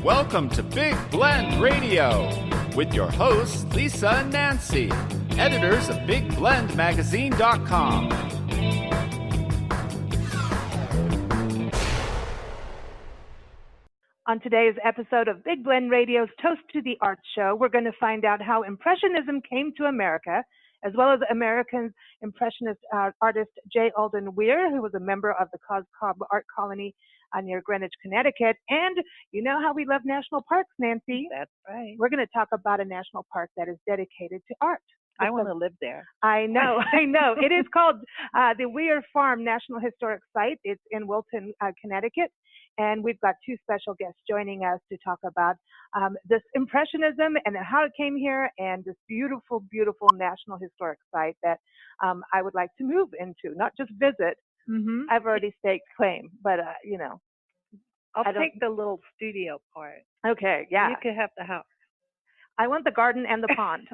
Welcome to Big Blend Radio with your hosts, Lisa and Nancy, editors of BigBlendMagazine.com. On today's episode of Big Blend Radio's Toast to the Arts Show, we're going to find out how Impressionism came to America, as well as American Impressionist artist J. Alden-Weir, who was a member of the Cos Cob Art Colony near Greenwich, Connecticut. And you know how we love national parks, Nancy? That's right. We're going to talk about a national park that is dedicated to art. I want to live there. I know. It is called the weir-farm National Historic Site. It's in Wilton, Connecticut. And we've got two special guests joining us to talk about this Impressionism and how it came here and this beautiful, beautiful National Historic Site that I would like to move into, not just visit. Mm-hmm. I've already staked claim, but, I'll take the little studio part. Okay, yeah. You can have the house. I want the garden and the pond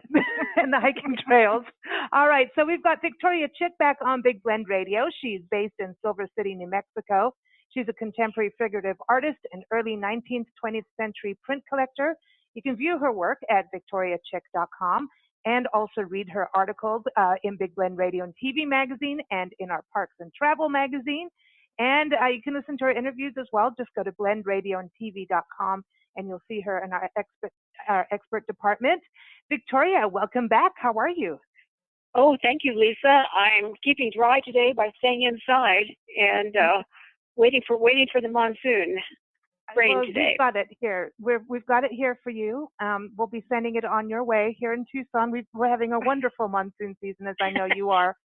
and the hiking trails. All right, so we've got Victoria Chick back on Big Blend Radio. She's based in Silver City, New Mexico. She's a contemporary figurative artist and early 19th, 20th century print collector. You can view her work at victoriachick.com and also read her articles in Big Blend Radio and TV magazine and in our Parks and Travel magazine. And you can listen to her interviews as well. Just go to blendradioandtv.com and you'll see her in our expert department. Victoria, welcome back. How are you? Oh, thank you, Lisa. I'm keeping dry today by staying inside and waiting for the monsoon rain today. We've got it here. We've got it here for you. We'll be sending it on your way here in Tucson. We're having a wonderful monsoon season, as I know you are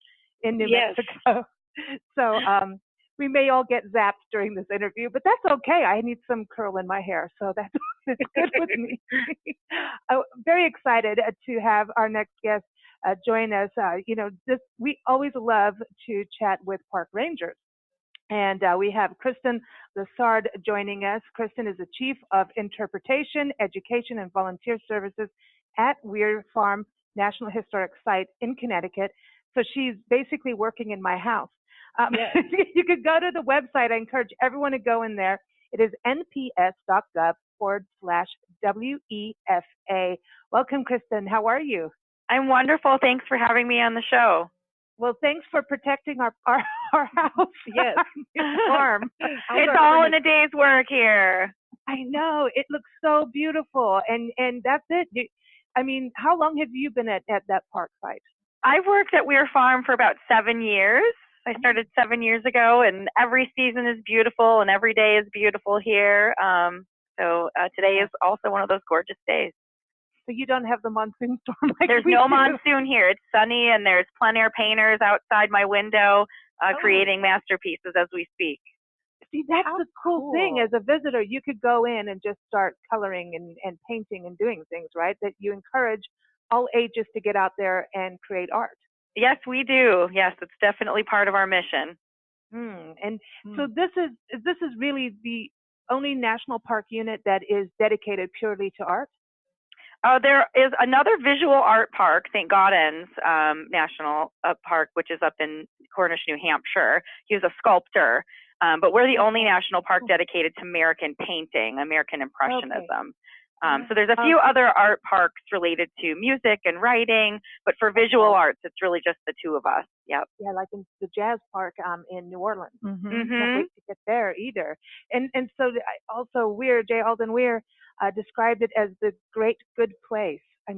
in New Mexico. So we may all get zapped during this interview, but that's okay. I need some curl in my hair, so that's good with me. I'm very excited to have our next guest join us. We always love to chat with park rangers. And we have Kristin Lessard joining us. Kristin is the Chief of Interpretation, Education, and Volunteer Services at weir-farm National Historic Site in Connecticut. So she's basically working in my house. Yes. You could go to the website. I encourage everyone to go in there. It is nps.gov/WEFA. Welcome, Kristin. How are you? I'm wonderful. Thanks for having me on the show. Well, thanks for protecting our house. Yes. Farm. It's all in a day's work here. I know. It looks so beautiful. And that's it. How long have you been at that park site? I've worked at weir-farm for about 7 years. I started 7 years ago, and every season is beautiful, and every day is beautiful here. So today is also one of those gorgeous days. So you don't have the monsoon storm like There's no monsoon here. It's sunny, and there's plein air painters outside my window creating masterpieces as we speak. See, that's the cool thing. As a visitor, you could go in and just start coloring and painting and doing things, right? That you encourage all ages to get out there and create art. Yes, we do. Yes, it's definitely part of our mission. So this is really the only national park unit that is dedicated purely to art? There is another visual art park, St. Gaudens National Park, which is up in Cornish, New Hampshire. He was a sculptor, but we're the only national park dedicated to American painting, American Impressionism. So there's a few other art parks related to music and writing, but for visual arts, it's really just the two of us. Yep. Yeah, like in the Jazz Park in New Orleans. Mm-hmm. Can't wait to get there either. And so also Weir, J. Alden-Weir, described it as the great good place. I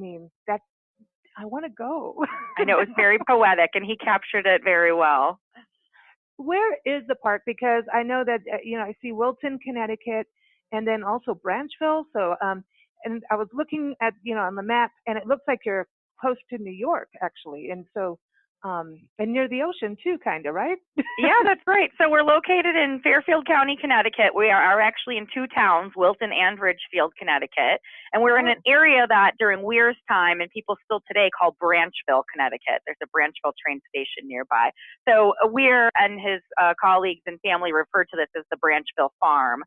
want to go. I know, it was very poetic, and he captured it very well. Where is the park? Because I know that, I see Wilton, Connecticut, and then also Branchville. So, and I was looking at, on the map, and it looks like you're close to New York, actually. And so, and near the ocean too, kind of, right? Yeah, that's right. So we're located in Fairfield County, Connecticut. We are actually in two towns, Wilton and Ridgefield, Connecticut. And we're in an area that during Weir's time, and people still today call Branchville, Connecticut. There's a Branchville train station nearby. So Weir and his colleagues and family refer to this as the Branchville Farm.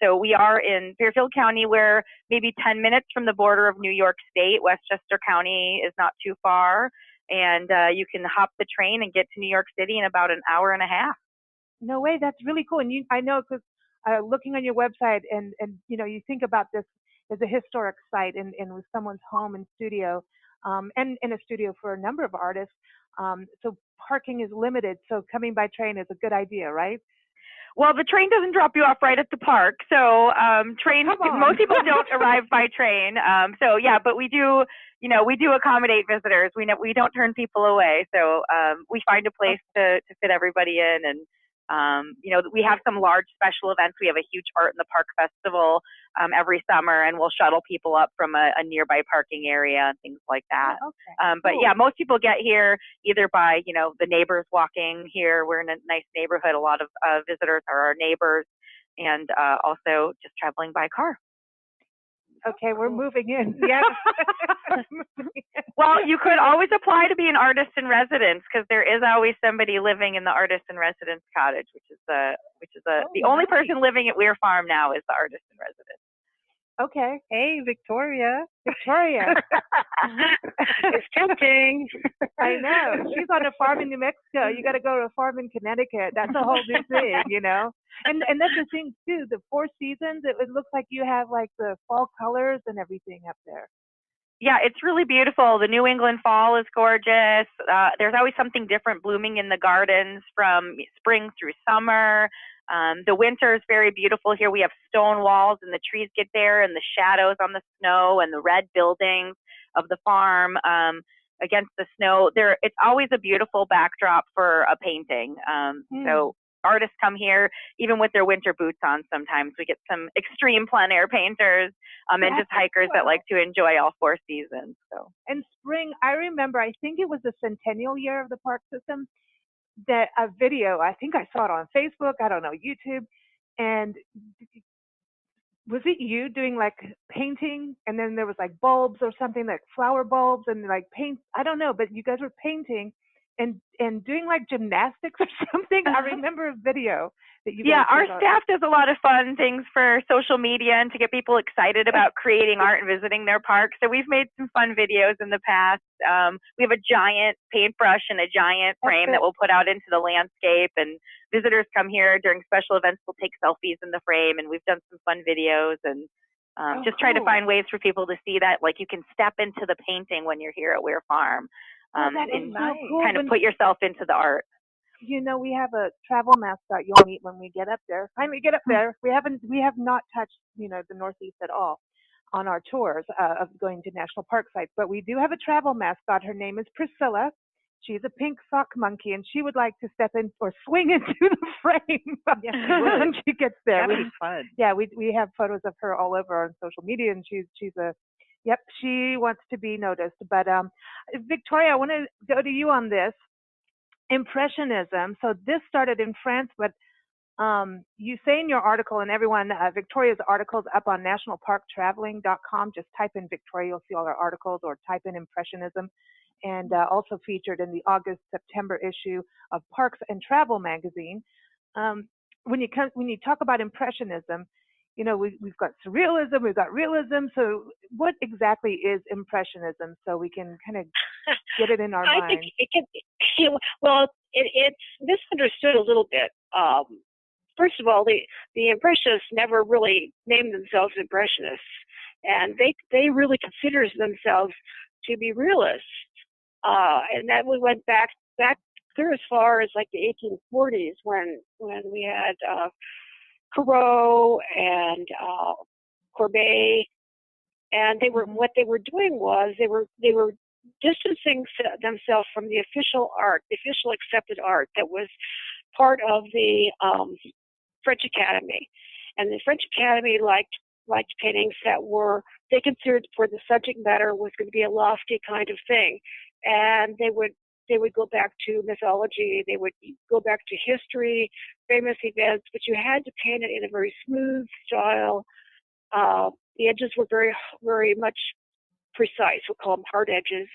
So we are in Fairfield County. We're maybe 10 minutes from the border of New York State. Westchester County is not too far. And you can hop the train and get to New York City in about an hour and a half. No way. That's really cool. And I know because looking on your website, and you think about this as a historic site and with someone's home and studio, and in a studio for a number of artists. So parking is limited, so coming by train is a good idea, right? Well, the train doesn't drop you off right at the park, so most people don't arrive by train. So yeah, but we do accommodate visitors. We don't turn people away, so we find a place to fit everybody in, and we have some large special events. We have a huge Art in the Park festival every summer, and we'll shuttle people up from a nearby parking area and things like that. But yeah, most people get here either by, the neighbors walking here. We're in a nice neighborhood. A lot of visitors are our neighbors, and also just traveling by car. Okay, we're moving in. Yes. Well, you could always apply to be an artist in residence, because there is always somebody living in the artist in residence cottage, which is the only person living at weir-farm now is the artist in residence. Okay. Hey, Victoria. It's tempting. I know. She's on a farm in New Mexico. You got to go to a farm in Connecticut. That's a whole new thing, And that's the thing too. The 4 seasons. It looks like you have like the fall colors and everything up there. Yeah, it's really beautiful. The New England fall is gorgeous. There's always something different blooming in the gardens from spring through summer. The winter is very beautiful here. We have stone walls, and the trees get there, and the shadows on the snow, and the red buildings of the farm against the snow. It's always a beautiful backdrop for a painting. So artists come here even with their winter boots on. Sometimes we get some extreme plein air painters and just hikers that like to enjoy all 4 seasons. So, and spring, I remember, I think it was the centennial year of the park system, that a video, I think I saw it on Facebook, I don't know, YouTube, and was it you doing like painting, and then there was like bulbs or something, like flower bulbs and like paint, I don't know, but you guys were painting and doing like gymnastics or something? I remember a video that you guys our staff does a lot of fun things for social media and to get people excited about creating art and visiting their park. So we've made some fun videos in the past. We have a giant paintbrush and a giant frame that we'll put out into the landscape, and visitors come here during special events. We'll take selfies in the frame, and we've done some fun videos and just try to find ways for people to see that, like, you can step into the painting when you're here at weir-farm. That is so cool. Kind of put yourself into the art. We have a travel mascot you'll meet when we get up there. Finally get up there. We have not touched, the Northeast at all on our tours of going to national park sites, but we do have a travel mascot. Her name is Priscilla. She's a pink sock monkey, and she would like to step in or swing into the frame when she gets there. That'd be fun. Yeah, we have photos of her all over on social media, and she wants to be noticed. But Victoria, I want to go to you on this. Impressionism. So this started in France, but you say in your article, and everyone, Victoria's article's up on nationalparktraveling.com. Just type in Victoria, you'll see all our articles, or type in Impressionism. And also featured in the August-September issue of Parks and Travel magazine. When you talk about Impressionism, we've got surrealism, we've got realism. So what exactly is Impressionism, so we can kind of get it in our mind? I think it's misunderstood a little bit. First of all, the Impressionists never really named themselves Impressionists, and they really consider themselves to be realists. And that we went back clear as far as like the 1840s when we had Corot and Courbet, and what they were doing was they were distancing themselves from the official art, the official accepted art that was part of the French Academy, and the French Academy liked paintings that they considered for the subject matter was going to be a lofty kind of thing, and they would go back to mythology, they would go back to history, famous events, but you had to paint it in a very smooth style. The edges were very, very much precise. We'll call them hard edges.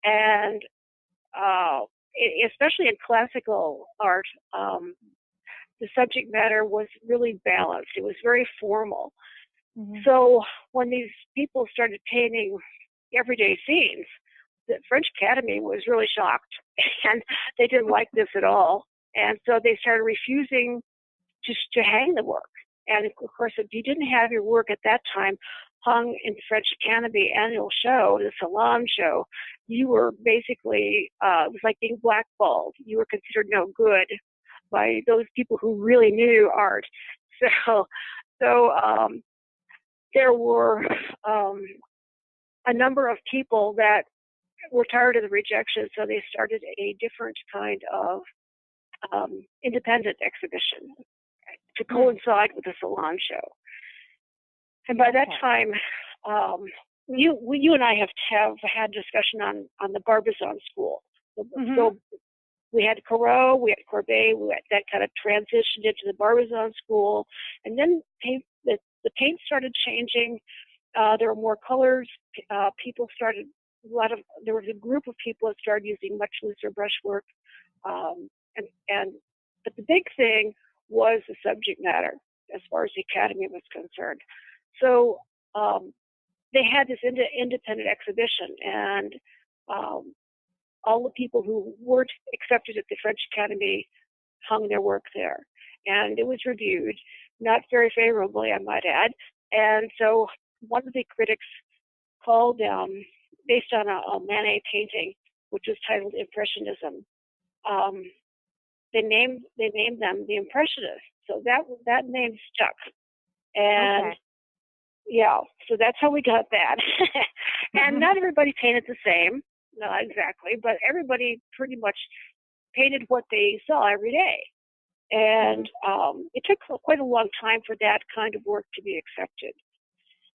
And especially in classical art, the subject matter was really balanced. It was very formal. Mm-hmm. So when these people started painting everyday scenes, the French Academy was really shocked, and they didn't like this at all. And so they started refusing to hang the work. And of course, if you didn't have your work at that time hung in the French Academy annual show, the Salon show, you were basically, it was like being blackballed. You were considered no good by those people who really knew art. So there were a number of people that were tired of the rejection, so they started a different kind of independent exhibition to coincide with the Salon show. And by that time, you and I have had discussion on the Barbizon School. So we had Corot, we had Courbet, that kind of transitioned into the Barbizon School, and then the paint started changing. There were more colors. People started there was a group of people that started using much looser brushwork, but the big thing was the subject matter as far as the Academy was concerned. So they had this independent exhibition, and all the people who weren't accepted at the French Academy hung their work there. And it was reviewed, not very favorably, I might add. And so one of the critics called, based on a Manet painting, which was titled Impressionism, they named them the Impressionists. So that name stuck. And yeah, so that's how we got that. And not everybody painted the same, not exactly, but everybody pretty much painted what they saw every day. And it took quite a long time for that kind of work to be accepted.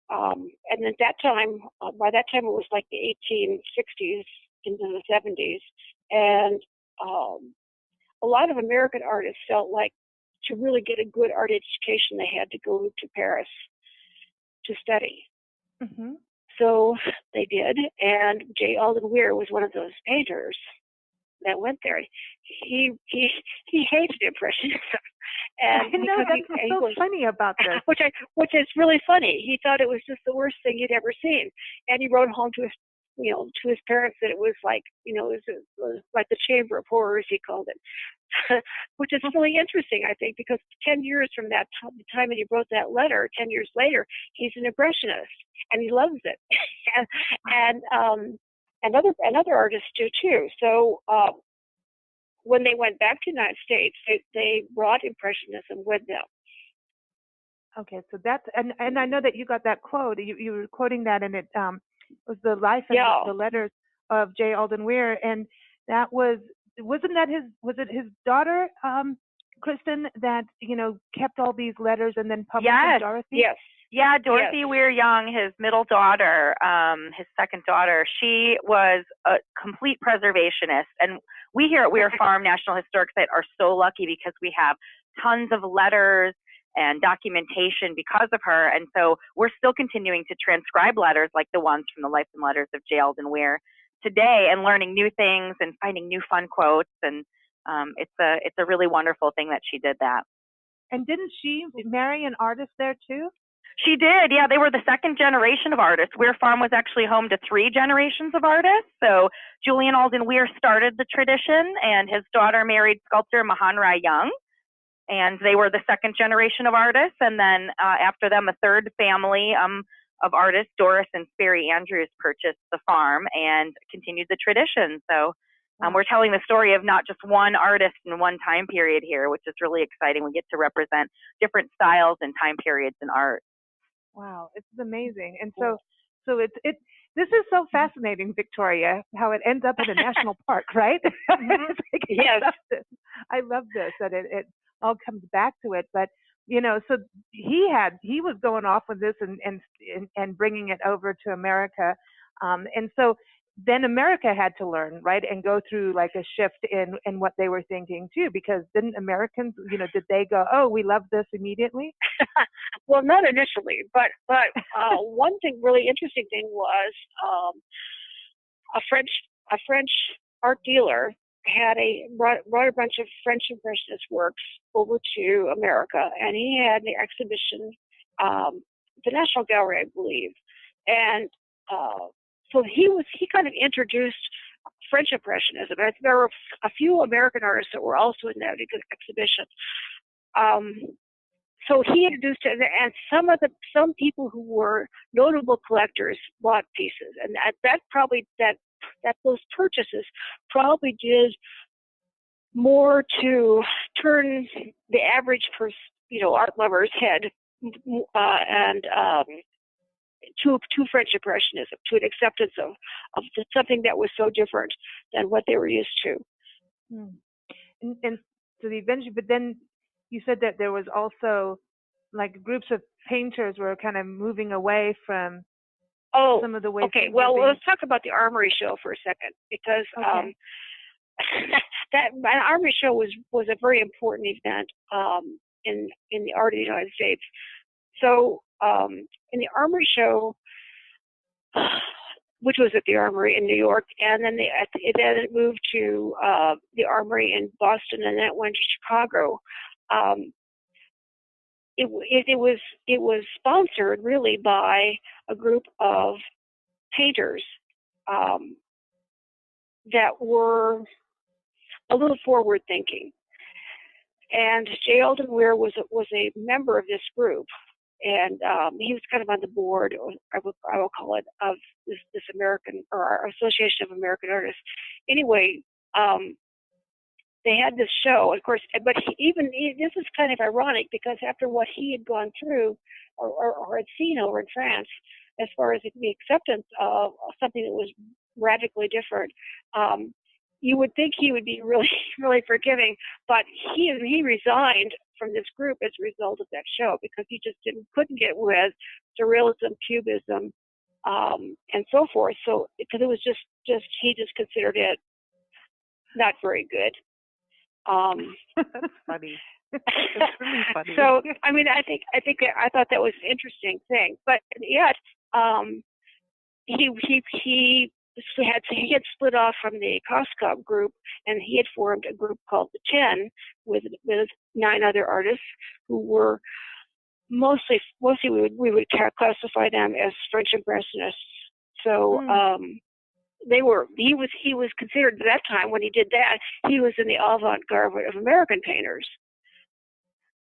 And at that time, by that time it was like the 1860s into the 70s, and a lot of American artists felt like to really get a good art education, they had to go to Paris to study. So they did, and J.Alden-Weir was one of those painters that went there. He hated Impressionism, and I know that's so funny about this. which is really funny. He thought it was just the worst thing he'd ever seen, and he wrote home to his parents that it was like, it was like the Chamber of Horrors, he called it, which is really interesting, I think, because 10 years from that the time that he wrote that letter, 10 years later, he's an Impressionist, and he loves it, and other artists do too. So when they went back to the United States, they brought Impressionism with them. Okay, so that's and I know that you got that quote. You were quoting that, and it was the life and the letters of J.Alden-Weir, and that wasn't that was it his daughter, Kristin, that kept all these letters and then published them, Dorothy? Yes. Yeah, Dorothy Weir Young, his middle daughter, his second daughter, she was a complete preservationist. And we here at weir-farm National Historic Site are so lucky because we have tons of letters and documentation because of her. And so we're still continuing to transcribe letters like the ones from the Life and Letters of J.Alden-Weir today, and learning new things and finding new fun quotes. And it's a really wonderful thing that she did that. And didn't she marry an artist there too? She did, yeah. They were the second generation of artists. weir-farm was actually home to 3 generations of artists. So Julian-Alden-Weir started the tradition, and his daughter married sculptor Mahan Rai Young, and they were the second generation of artists. And then after them, a third family of artists, Doris and Sperry Andrews, purchased the farm and continued the tradition. So we're telling the story of not just one artist in one time period here, which is really exciting. We get to represent different styles and time periods in art. Wow, it's amazing. And so this is so fascinating, Victoria, how it ends up in a national park, right? Yes. I love this, that it all comes back to it. But so he was going off with this and bringing it over to America, and so then America had to learn, right, and go through like a shift in what they were thinking too, because didn't Americans, did they go, oh, we love this immediately? Well, not initially, but one really interesting thing was a French art dealer brought a bunch of French Impressionist works over to America, and he had the exhibition, the National Gallery, I believe, and so he kind of introduced French Impressionism. And there were a few American artists that were also in that exhibition. so he introduced it, and some people who were notable collectors bought pieces, and that those purchases probably did more to turn the average art lover's head and to French Impressionism, to an acceptance of something that was so different than what they were used to. And so but then you said that there was also like groups of painters were kind of moving away from some of the ways. Okay. Well, let's talk about the Armory Show for a second, because that Armory Show was a very important event in the art of the United States. So in the Armory Show, which was at the Armory in New York, and then it moved to the Armory in Boston, and then it went to Chicago. It was sponsored really by a group of painters that were a little forward thinking, and Alden-Weir was a member of this group. And he was kind of on the board, or I will call it, of this American, or our Association of American Artists. Anyway, they had this show, of course, but this is kind of ironic, because after what he had gone through or had seen over in France, as far as the acceptance of something that was radically different, you would think he would be really, really forgiving, but he resigned from this group as a result of that show, because he just couldn't get with surrealism, cubism, and so forth. So, because it was just he just considered it not very good. That's funny. It's really funny. So, I mean, I thought that was an interesting thing, but yet, he had split off from the Koskov group, and he had formed a group called the 10 with 9 other artists who were mostly we would classify them as French Impressionists. So he was considered at that time, when he did that, he was in the avant-garde of American painters.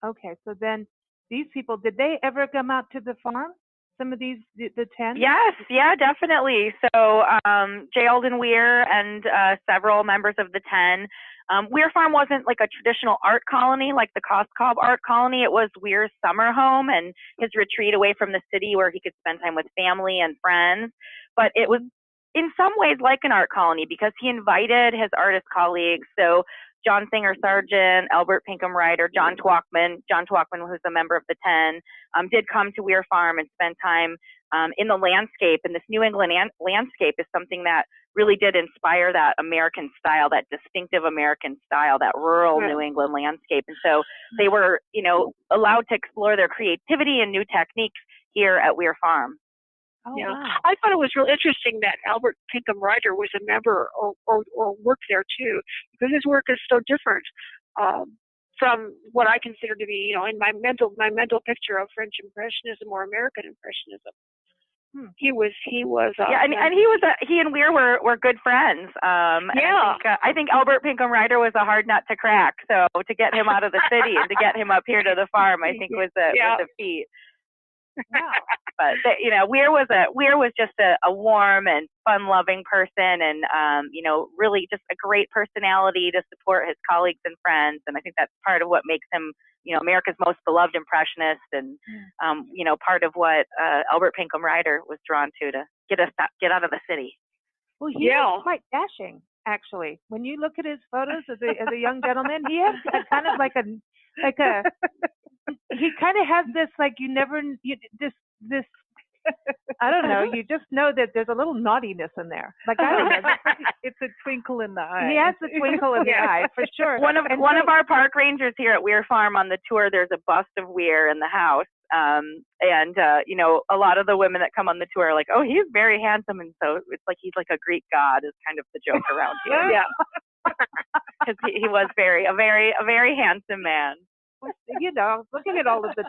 Okay, so then these people, did they ever come out to the farm? Some of these, the 10? Yes, yeah, definitely. So Alden-Weir and several members of the 10. Weir-farm wasn't like a traditional art colony like the Koskov art colony. It was Weir's summer home and his retreat away from the city, where he could spend time with family and friends. But it was in some ways like an art colony, because he invited his artist colleagues. So John Singer Sargent, Albert Pinkham Ryder, John Twachtman, who's a member of the 10, did come to Weir-farm and spend time in the landscape. And this New England landscape is something that really did inspire that American style, that distinctive American style, that rural New England landscape. And so they were, allowed to explore their creativity and new techniques here at Weir-farm. Oh, yeah, wow. I thought it was real interesting that Albert Pinkham Ryder was a member or worked there too, because his work is so different from what I consider to be, in my mental picture of French Impressionism or American Impressionism. He was. Yeah, and he and Weir were good friends. Yeah. I think Albert Pinkham Ryder was a hard nut to crack. So to get him out of the city and to get him up here to the farm, I think was a feat. Wow. But Weir was just a warm and fun-loving person, and really just a great personality to support his colleagues and friends. And I think that's part of what makes him, America's most beloved impressionist, and part of what Albert Pinkham Ryder was drawn to get out of the city. Well, he was quite dashing, actually. When you look at his photos as a young gentleman, he has kind of like a he kind of has this, like, this I don't know, you just know that there's a little naughtiness in there. Like, I don't know, it's a twinkle in the eye. He has a twinkle in the eye, for sure. One of our park rangers here at Weir-farm on the tour, there's a bust of Weir in the house. A lot of the women that come on the tour are like, oh, he's very handsome. And so it's like he's like a Greek god is kind of the joke around here. Yeah. Because he was a very handsome man. Looking at all of the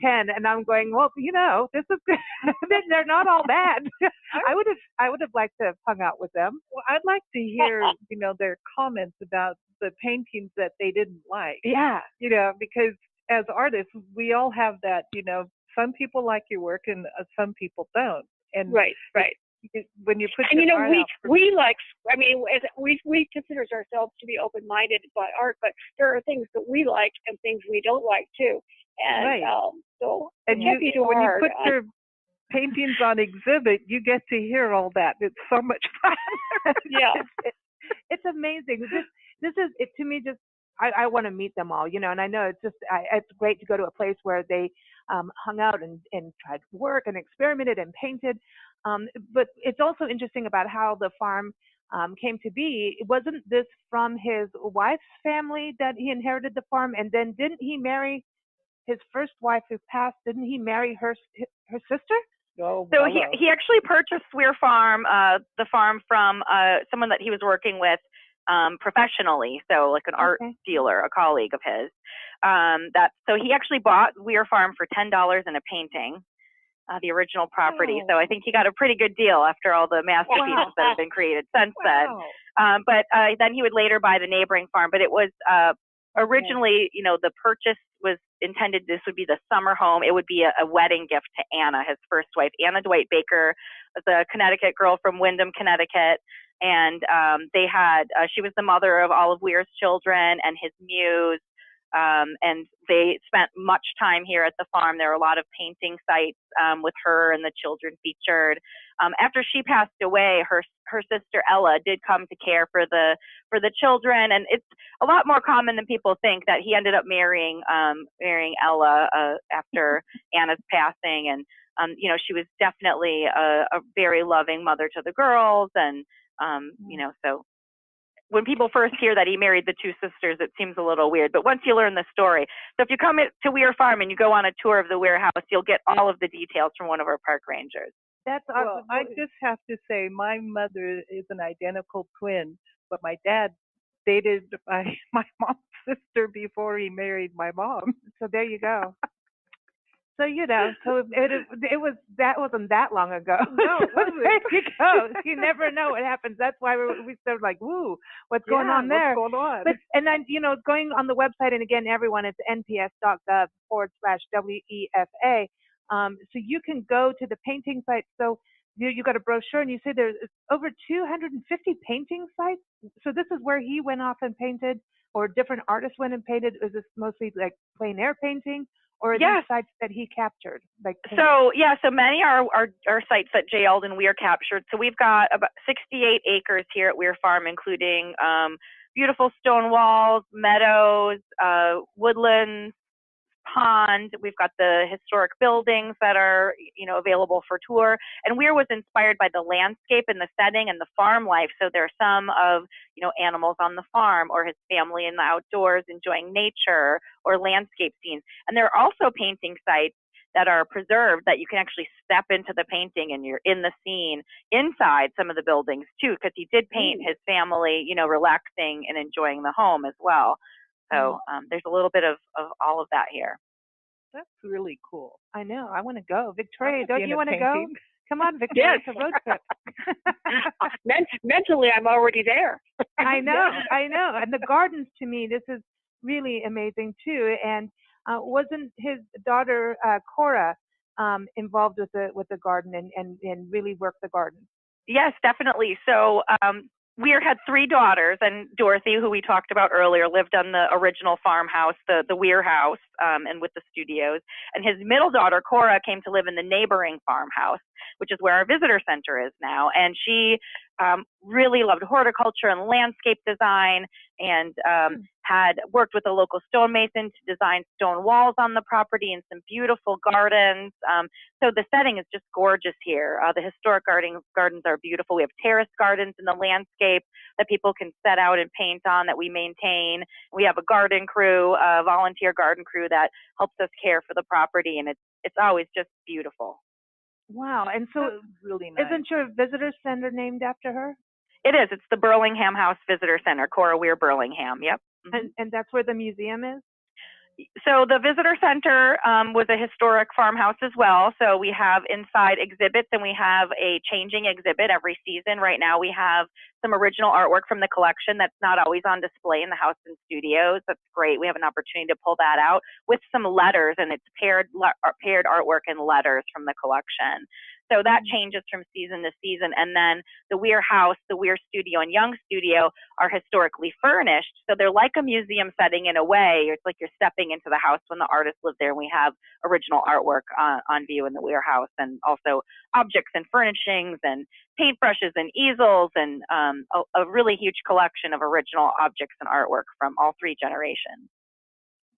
10, and I'm going, well, this is they're not all bad. I would have liked to have hung out with them. Well, I'd like to hear, their comments about the paintings that they didn't like. Yeah. Because as artists, we all have that, some people like your work and some people don't. And right. When you put and art out we like, we consider ourselves to be open-minded by art, but there are things that we like and things we don't like too. And right. So and when you put your paintings on exhibit, you get to hear all that. It's so much fun. Yeah. It's amazing. This is it to me. Just I want to meet them all, and I know it's great to go to a place where they hung out and tried to work and experimented and painted. But it's also interesting about how the farm came to be. Wasn't this from his wife's family that he inherited the farm? And then didn't he marry his first wife who passed? Didn't he marry her sister? Oh, so he actually purchased weir-farm, the farm from someone that he was working with professionally, so like an art dealer, a colleague of his. So he actually bought weir-farm for $10 in a painting, the original property. So I think he got a pretty good deal after all the masterpieces that have been created since then. But then he would later buy the neighboring farm. But it was originally, the purchase was intended, this would be the summer home. It would be a wedding gift to Anna, his first wife. Anna Dwight Baker was a Connecticut girl from Windham, Connecticut. And she was the mother of all of Weir's children and his muse. And they spent much time here at the farm. There were a lot of painting sites with her and the children featured. After she passed away, her sister Ella did come to care for the children, and it's a lot more common than people think that he ended up marrying Ella after Anna's passing, and she was definitely a very loving mother to the girls, and so. When people first hear that he married the two sisters, it seems a little weird. But once you learn the story, so if you come to weir-farm and you go on a tour of the Weir house, you'll get all of the details from one of our park rangers. That's awesome. Well, I just have to say, my mother is an identical twin, but my dad dated my mom's sister before he married my mom. So there you go. So it wasn't that long ago. No, it wasn't. There you go. You never know what happens. That's why we started like, woo, what's going on there? What's going on? But and then going on the website, and again, everyone, it's nps.gov/WEFA. So you can go to the painting site. So you got a brochure, and you say there's over 250 painting sites. So this is where he went off and painted, or different artists went and painted. Is this mostly like plein air painting? Or are these sites that he captured? So many are sites that J. Alden Weir captured. So we've got about 68 acres here at Weir-farm, including beautiful stone walls, meadows, woodlands, pond. We've got the historic buildings that are, available for tour. And Weir was inspired by the landscape and the setting and the farm life. So there are some of, animals on the farm, or his family in the outdoors enjoying nature, or landscape scenes. And there are also painting sites that are preserved that you can actually step into the painting and you're in the scene inside some of the buildings too, because he did paint his family, relaxing and enjoying the home as well. So there's a little bit of all of that here. That's really cool. I know. I want to go. Victoria, don't you want to go? Come on, Victoria. Yes. It's a road trip. Mentally, I'm already there. I know. And the gardens, to me, this is really amazing too. And wasn't his daughter Cora involved with the garden and really worked the garden? Yes, definitely. So Weir had three daughters, and Dorothy, who we talked about earlier, lived on the original farmhouse, the Weir house, and with the studios. And his middle daughter, Cora, came to live in the neighboring farmhouse, which is where our visitor center is now. And she really loved horticulture and landscape design, and had worked with a local stonemason to design stone walls on the property and some beautiful gardens. So the setting is just gorgeous here. The historic gardens are beautiful. We have terrace gardens in the landscape that people can set out and paint on, that we maintain. We have a garden crew, a volunteer garden crew that helps us care for the property, and it's always just beautiful. Wow. And so really nice. Isn't your visitor center named after her? It is. It's the Burlingham House Visitor Center, Cora Weir Burlingham. Yep. And that's where the museum is? So the visitor center was a historic farmhouse as well. So we have inside exhibits, and we have a changing exhibit every season. Right now we have some original artwork from the collection that's not always on display in the house and studios. That's great. We have an opportunity to pull that out with some letters, and it's paired artwork and letters from the collection. So that changes from season to season. And then the Weir house, the Weir studio, and Young studio are historically furnished. So they're like a museum setting in a way. It's like you're stepping into the house when the artist lived there. And we have original artwork on view in the Weir house, and also objects and furnishings and paintbrushes and easels, and a really huge collection of original objects and artwork from all three generations.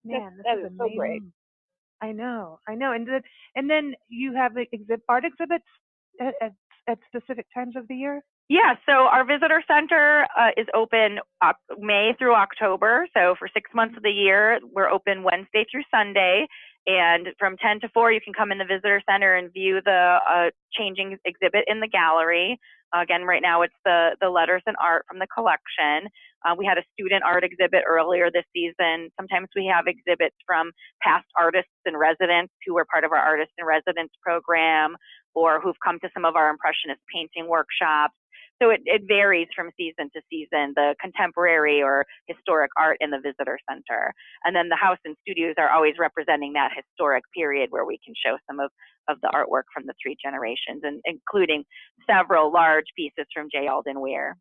Man, that is is so great. I know. And then you have art exhibits at specific times of the year? Yeah, so our visitor center is open May through October. So for 6 months of the year, we're open Wednesday through Sunday. And from 10 to 4, you can come in the visitor center and view the changing exhibit in the gallery. Again, right now it's the letters and art from the collection. We had a student art exhibit earlier this season. Sometimes we have exhibits from past artists in residence who were part of our artist in residence program, or who've come to some of our Impressionist painting workshops. So it varies from season to season, the contemporary or historic art in the visitor center. And then the house and studios are always representing that historic period where we can show some of the artwork from the three generations, and including several large pieces from Alden-Weir.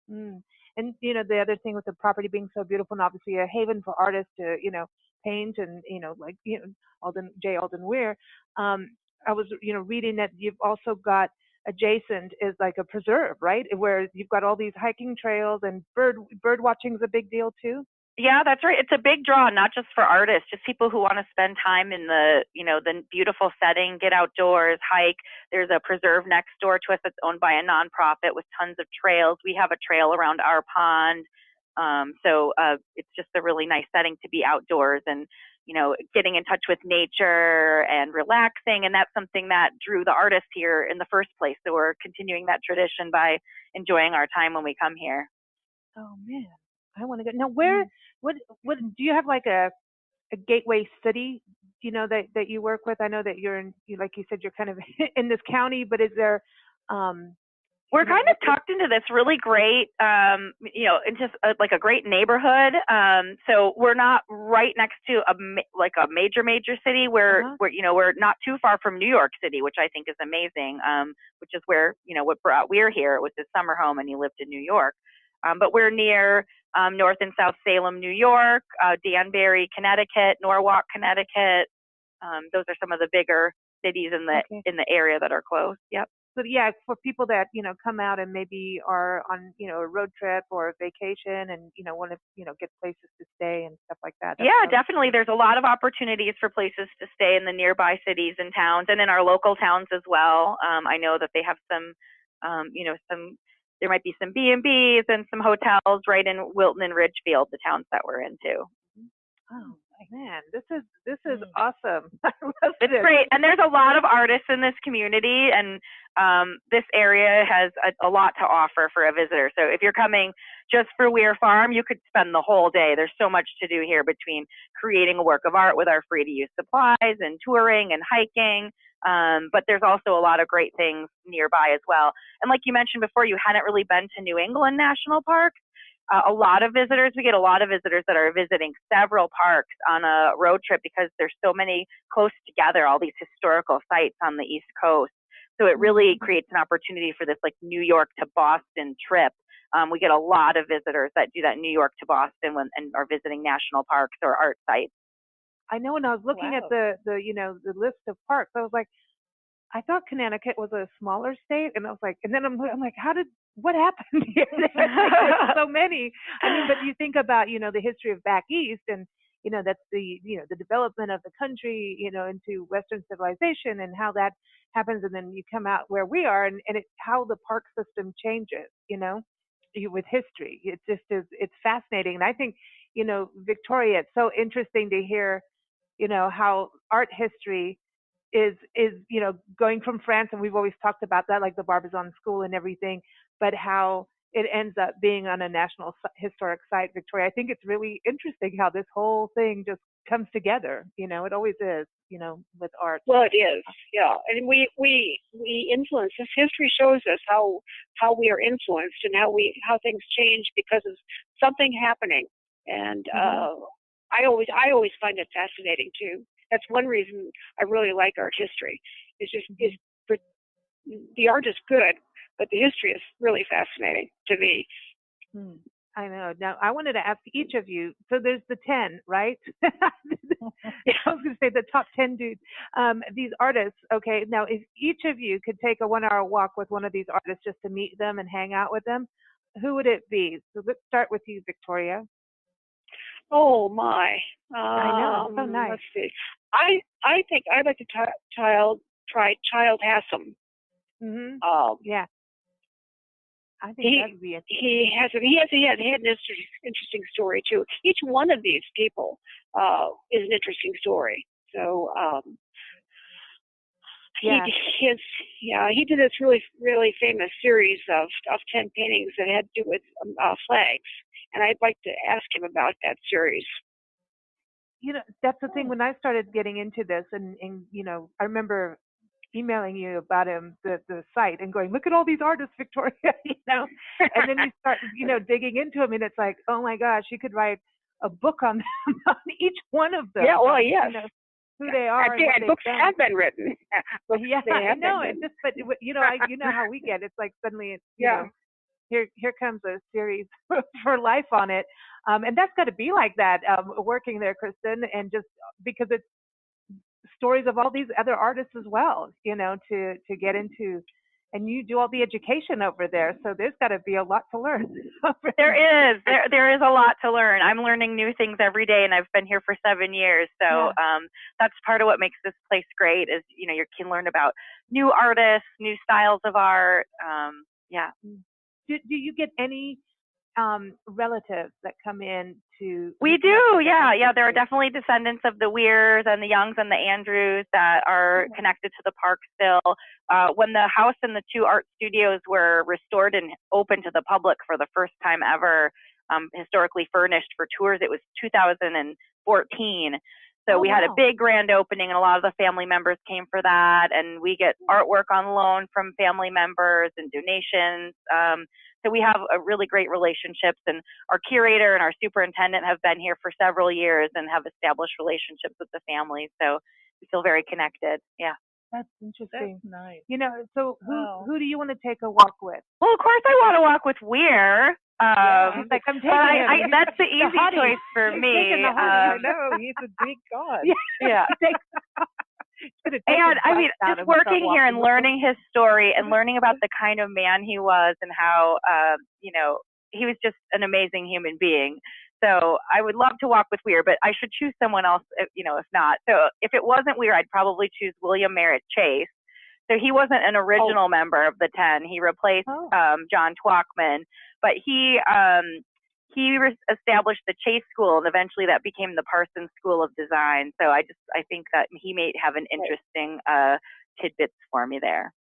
And, the other thing with the property being so beautiful, and obviously a haven for artists to, paint, and, Alden-Weir, I was, reading that you've also got adjacent is like a preserve, right? Where you've got all these hiking trails, and bird watching is a big deal too. Yeah, that's right. It's a big draw, not just for artists, just people who want to spend time in the beautiful setting, get outdoors, hike. There's a preserve next door to us that's owned by a nonprofit with tons of trails. We have a trail around our pond. So it's just a really nice setting to be outdoors and, getting in touch with nature and relaxing. And that's something that drew the artists here in the first place. So we're continuing that tradition by enjoying our time when we come here. Oh man, I want to go. Now, what do you have, like a gateway city, that you work with? I know that like you said, you're kind of in this county, but is there, we're kind of tucked into this really great, into like a great neighborhood. So we're not right next to a major city. We're not too far from New York City, which I think is amazing. Which is where, what brought Weir here. It was his summer home, and he lived in New York. But we're near North and South Salem, New York, Danbury, Connecticut, Norwalk, Connecticut. Those are some of the bigger cities in the area that are close. Yep. So yeah, for people that come out and maybe are on a road trip or a vacation, and want to get places to stay and stuff like that. Yeah, definitely. There's a lot of opportunities for places to stay in the nearby cities and towns, and in our local towns as well. I know that they have some, there might be some B&Bs and some hotels right in Wilton and Ridgefield, the towns that we're into. Oh man, this is awesome. It's great, and there's a lot of artists in this community, and this area has a lot to offer for a visitor. So if you're coming just for weir-farm, you could spend the whole day. There's so much to do here, between creating a work of art with our free-to-use supplies and touring and hiking. But there's also a lot of great things nearby as well. And like you mentioned before, you hadn't really been to New England National Park. We get a lot of visitors that are visiting several parks on a road trip, because there's so many close together, all these historical sites on the East Coast. So it really creates an opportunity for this like New York to Boston trip. We get a lot of visitors that do that New York to Boston and are visiting national parks or art sites. I know, when I was looking at the list of parks, I was like, I thought Connecticut was a smaller state, and I was like, and then I'm like, what happened here? There's so many. I mean, but you think about, the history of back east, and, that's the development of the country, into Western civilization, and how that happens. And then you come out where we are, and how the park system changes, with history. It just is, it's fascinating. And I think, Victoria, it's so interesting to hear, how art history is going from France, and we've always talked about that, like the Barbizon School and everything, but how it ends up being on a national historic site, Victoria. I think it's really interesting how this whole thing just comes together. It always is, with art. Well, it is, yeah. And we influence. This history shows us how we are influenced and how things change because of something happening. And I always find it fascinating too. That's one reason I really like art history. The art is good, but the history is really fascinating to me. I know. Now, I wanted to ask each of you. So there's the 10, right? I was going to say the top 10 dudes. These artists. Okay. Now, if each of you could take a 1-hour walk with one of these artists just to meet them and hang out with them, who would it be? So let's start with you, Victoria. Oh my! I know. So nice. Let's see. I think I'd like to try Child Hassam. Yeah. I think that would be interesting. He had an interesting story too. Each one of these people is an interesting story. So he did this really, really famous series of 10 paintings that had to do with flags, and I'd like to ask him about that series. That's the thing. When I started getting into this, and I remember emailing you about him, the site, and going, look at all these artists, Victoria, and then you start, digging into them, and it's like, oh my gosh, you could write a book on them, on each one of them. Yeah, well, yes. Who they are. And books have been written. Yeah, I know. But you know how we get. It's like suddenly, here comes a series for life on it, and that's got to be like that. Working there, Kristin, and just because it's stories of all these other artists as well, to get into, and you do all the education over there, so there's got to be a lot to learn. There is a lot to learn. I'm learning new things every day, and I've been here for 7 years, so that's part of what makes this place great. Is you can learn about new artists, new styles of art. Do you get any relatives that come in to? We do, yeah. There are definitely descendants of the Weirs and the Youngs and the Andrews that are connected to the park still. When the house and the 2 art studios were restored and open to the public for the first time ever, historically furnished for tours, it was 2014. So we had a big grand opening, and a lot of the family members came for that, and we get artwork on loan from family members and donations. So we have a really great relationships, and our curator and our superintendent have been here for several years and have established relationships with the family. So we feel very connected. Yeah. That's interesting. That's nice. So who do you want to take a walk with? Well, of course I want to walk with Weir. I'm taking him. That's the easy choice for me. I know, he's a Greek god. Yeah. And I mean, just working here and learning his story and learning about the kind of man he was and how, he was just an amazing human being. So I would love to walk with Weir, but I should choose someone else, if not. So if it wasn't Weir, I'd probably choose William Merritt Chase. So he wasn't an original member of the 10. He replaced John Twackman, but he established the Chase School, and eventually that became the Parsons School of Design. So I think that he may have an interesting tidbits for me there.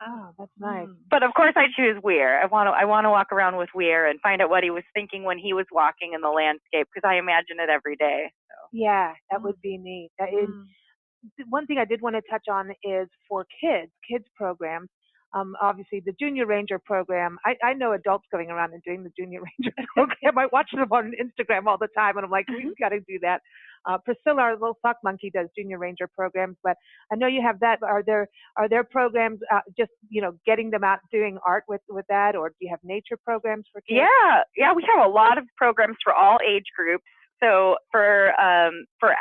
Oh, that's nice. But of course I choose Weir. I want to walk around with Weir and find out what he was thinking when he was walking in the landscape, because I imagine it every day. So. Yeah, that would be neat. One thing I did want to touch on is for kids programs. Obviously, the Junior Ranger program, I know adults going around and doing the Junior Ranger program. I watch them on Instagram all the time, and I'm like, we've got to do that. Priscilla, our little sock monkey, does Junior Ranger programs, but I know you have that. Are there programs just, getting them out doing art with that, or do you have nature programs for kids? Yeah, we have a lot of programs for all age groups. So for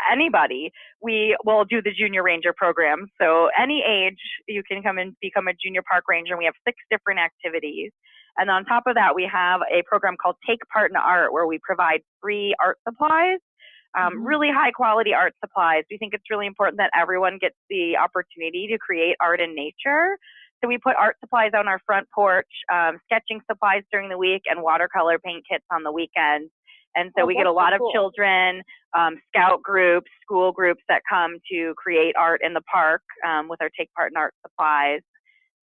anybody, we will do the Junior Ranger program. So any age, you can come and become a Junior Park Ranger. And we have 6 different activities. And on top of that, we have a program called Take Part in Art, where we provide free art supplies, really high quality art supplies. We think it's really important that everyone gets the opportunity to create art in nature. So we put art supplies on our front porch, sketching supplies during the week, and watercolor paint kits on the weekend. And so we get a lot of children, scout groups, school groups that come to create art in the park with our Take Part in Art supplies.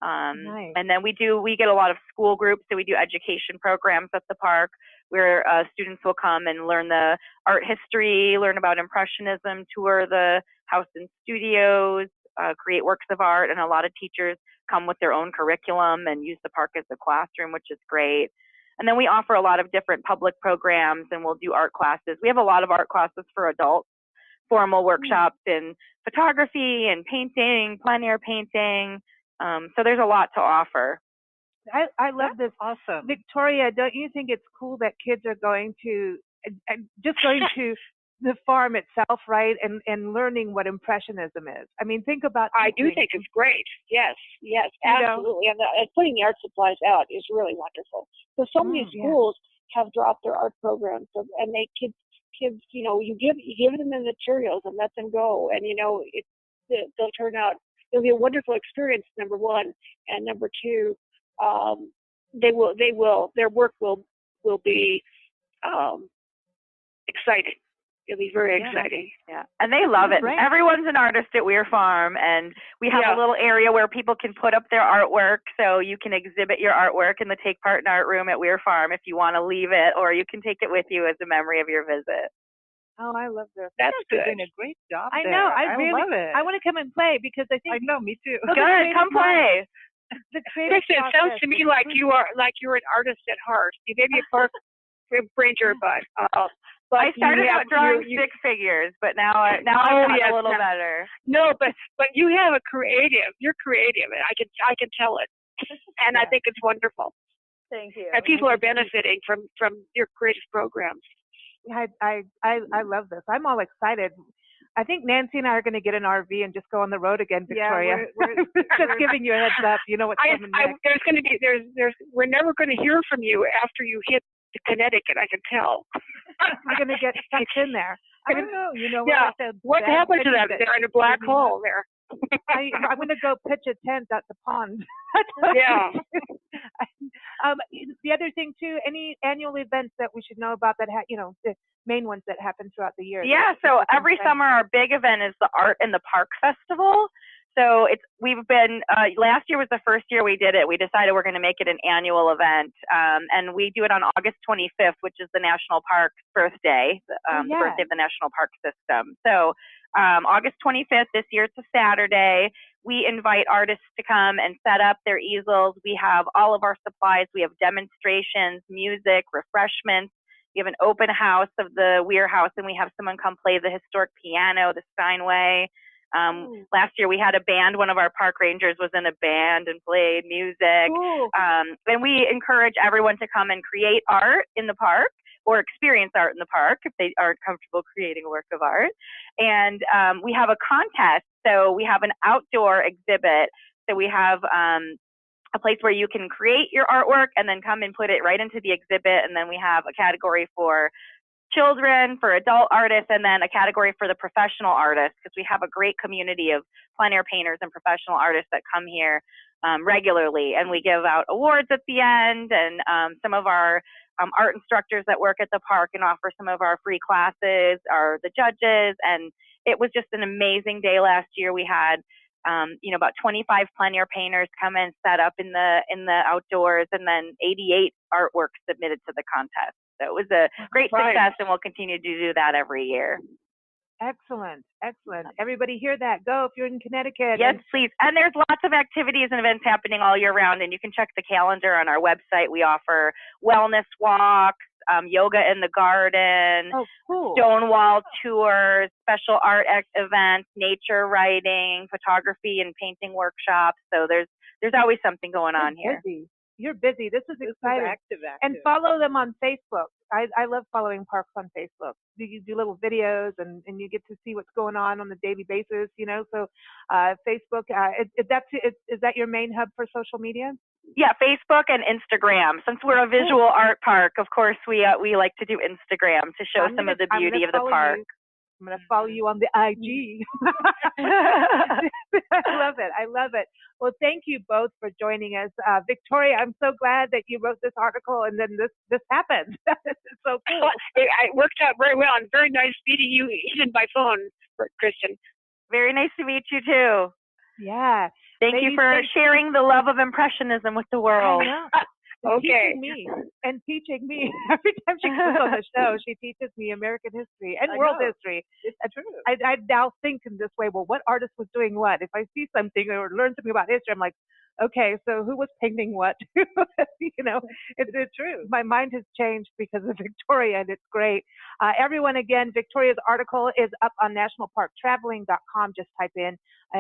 Nice. And then we get a lot of school groups, so we do education programs at the park where students will come and learn the art history, learn about Impressionism, tour the house and studios, create works of art, and a lot of teachers come with their own curriculum and use the park as a classroom, which is great. And then we offer a lot of different public programs, and we'll do art classes. We have a lot of art classes for adults, formal workshops in photography and painting, plein air painting. So there's a lot to offer. I love this. Awesome. Victoria, don't you think it's cool that kids are going to the farm itself, right, and learning what Impressionism is? I mean, think about. I do think it's great. Yes, absolutely. And putting the art supplies out is really wonderful. So many schools have dropped their art programs, and they kids, you give them the materials and let them go, and they'll turn out. It'll be a wonderful experience. Number one, and number two, their work will be exciting. It'll be very exciting. Yeah, and they love it. Right. Everyone's an artist at weir-farm, and we have a little area where people can put up their artwork, so you can exhibit your artwork in the Take Part in Art room at weir-farm if you want to leave it, or you can take it with you as a memory of your visit. Oh, I love this. That's doing a great job. I know. I really love it. I want to come and play because I think. I know. Me too. Good. Come play. Kristin, it sounds to me like you're an artist at heart. You may be a park ranger, but I started out drawing stick figures, but now I've gotten a little better. No, but you have a creative. You're creative, and I can tell it, and I think it's wonderful. Thank you. And people are benefiting from your creative programs. I love this. I'm all excited. I think Nancy and I are going to get an RV and just go on the road again, Victoria. Yeah, we're just giving you a heads up. You know what's coming next. We're never going to hear from you after you hit Connecticut. I can tell. You're going to get stuck in there. I don't know. You know what? Yeah. I said, what happened to them? They're in a black hole there. I'm going to go pitch a tent at the pond. Yeah. The other thing too, any annual events that we should know about that the main ones that happen throughout the year. Yeah, so every summer our big event is the Art in the Park Festival. So we've been last year was the first year we did it. We decided we're going to make it an annual event, and we do it on August 25th, which is the National Park's birthday, the birthday of the National Park System. So August 25th this year, it's a Saturday. We invite artists to come and set up their easels. We have all of our supplies. We have demonstrations, music, refreshments. We have an open house of the Weir House, and we have someone come play the historic piano, the Steinway. Last year we had a band. One of our park rangers was in a band and played music. And we encourage everyone to come and create art in the park or experience art in the park if they aren't comfortable creating a work of art. And we have a contest. So we have an outdoor exhibit. So we have a place where you can create your artwork and then come and put it right into the exhibit. And then we have a category for children, for adult artists, and then a category for the professional artists, because we have a great community of plein air painters and professional artists that come here regularly. And we give out awards at the end, and some of our art instructors that work at the park and offer some of our free classes are the judges. And it was just an amazing day last year. We had about 25 plein air painters come and set up in the outdoors, and then 88 artworks submitted to the contest. So it was a great success, and we'll continue to do that every year. Excellent. Everybody hear that. Go if you're in Connecticut. Yes, please. And there's lots of activities and events happening all year round, and you can check the calendar on our website. We offer wellness walks, yoga in the garden, stonewall tours, special art events, nature writing, photography and painting workshops. So there's always something going on here. You're busy. This is exciting. Active. And follow them on Facebook. I love following parks on Facebook. You do little videos and you get to see what's going on a daily basis, So Facebook, is that your main hub for social media? Yeah, Facebook and Instagram. Since we're a visual art park, of course, we like to do Instagram to show some of the beauty of the park. I'm going to follow you on the IG. I love it. Well, thank you both for joining us. Victoria, I'm so glad that you wrote this article and then this happened. This is so cool. It worked out very well, and very nice meeting you even by phone, Kristin. Very nice to meet you too. Yeah. Thank you for sharing the love of Impressionism with the world. Okay. Teaching me every time she comes on the show, she teaches me American history and world history. It's true. I now think in this way, well, what artist was doing what? If I see something or learn something about history, I'm like, okay, so who was painting what? It's true. My mind has changed because of Victoria, and it's great. Everyone, again, Victoria's article is up on nationalparktraveling.com. Just type in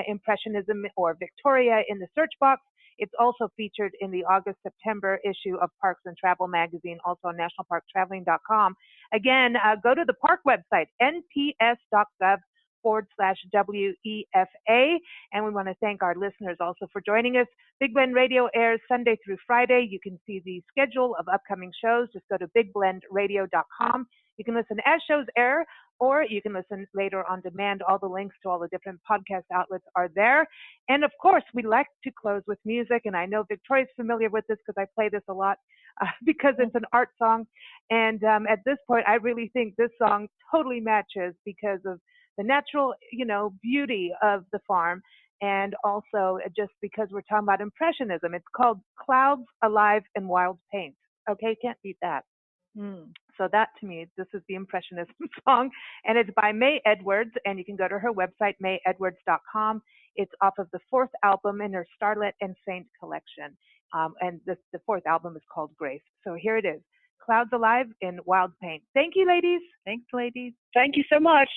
Impressionism or Victoria in the search box. It's also featured in the August-September issue of Parks and Travel magazine, also on nationalparktraveling.com. Again, go to the park website, nps.gov/WEFA. And we want to thank our listeners also for joining us. Big Blend Radio airs Sunday through Friday. You can see the schedule of upcoming shows. Just go to bigblendradio.com. You can listen as shows air, or you can listen later on demand. All the links to all the different podcast outlets are there. And of course, we like to close with music. And I know Victoria's familiar with this because I play this a lot because it's an art song. And at this point, I really think this song totally matches because of the natural, beauty of the farm. And also just because we're talking about Impressionism. It's called Clouds Alive in Wild Paint. Okay, can't beat that. So that, to me, this is the Impressionism song, and it's by May Edwards, and you can go to her website, mayedwards.com. It's off of the fourth album in her Starlet and Saint collection, and the fourth album is called Grace. So here it is, Clouds Alive in Wild Paint. Thank you, ladies. Thanks, ladies. Thank you so much.